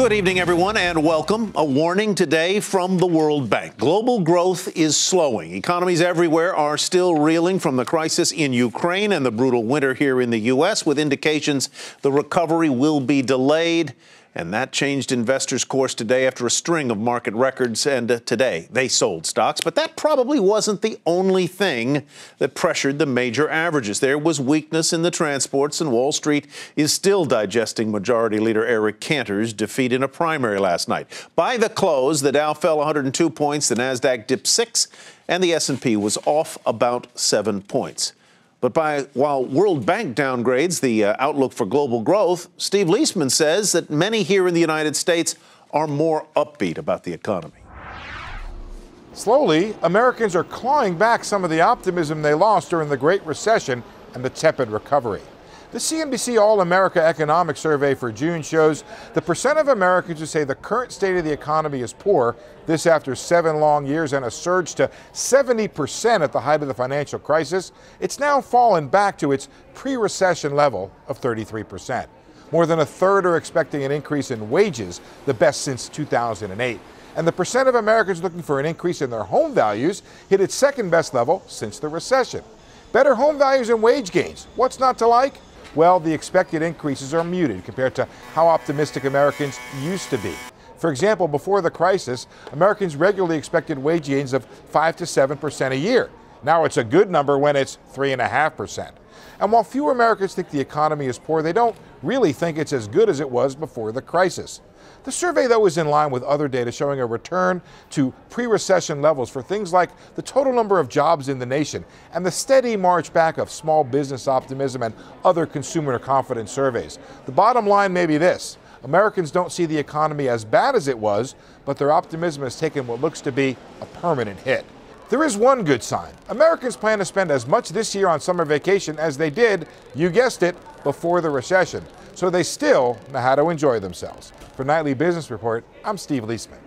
Good evening, everyone, and welcome. A warning today from the World Bank. Global growth is slowing. Economies everywhere are still reeling from the crisis in Ukraine and the brutal winter here in the U.S., with indications the recovery will be delayed. And that changed investors' course today after a string of market records. And today they sold stocks. But that probably wasn't the only thing that pressured the major averages. There was weakness in the transports, and Wall Street is still digesting Majority Leader Eric Cantor's defeat in a primary last night. By the close, the Dow fell 102 points, the Nasdaq dipped 6, and the S&P was off about 7 points. But while World Bank downgrades the outlook for global growth, Steve Leisman says that many here in the United States are more upbeat about the economy. Slowly, Americans are clawing back some of the optimism they lost during the Great Recession and the tepid recovery. The CNBC All-America Economic Survey for June shows the percent of Americans who say the current state of the economy is poor, this after 7 long years and a surge to 70% at the height of the financial crisis. It's now fallen back to its pre-recession level of 33%. More than a third are expecting an increase in wages, the best since 2008. And the percent of Americans looking for an increase in their home values hit its second best level since the recession. Better home values and wage gains. What's not to like? Well, the expected increases are muted compared to how optimistic Americans used to be. For example, before the crisis, Americans regularly expected wage gains of 5 to 7% a year. Now it's a good number when it's 3.5%. And while fewer Americans think the economy is poor, they don't really think it's as good as it was before the crisis. The survey, though, is in line with other data showing a return to pre-recession levels for things like the total number of jobs in the nation and the steady march back of small business optimism and other consumer confidence surveys. The bottom line may be this: Americans don't see the economy as bad as it was, but their optimism has taken what looks to be a permanent hit. There is one good sign. Americans plan to spend as much this year on summer vacation as they did, you guessed it, before the recession. So they still know how to enjoy themselves. For Nightly Business Report, I'm Steve Leisman.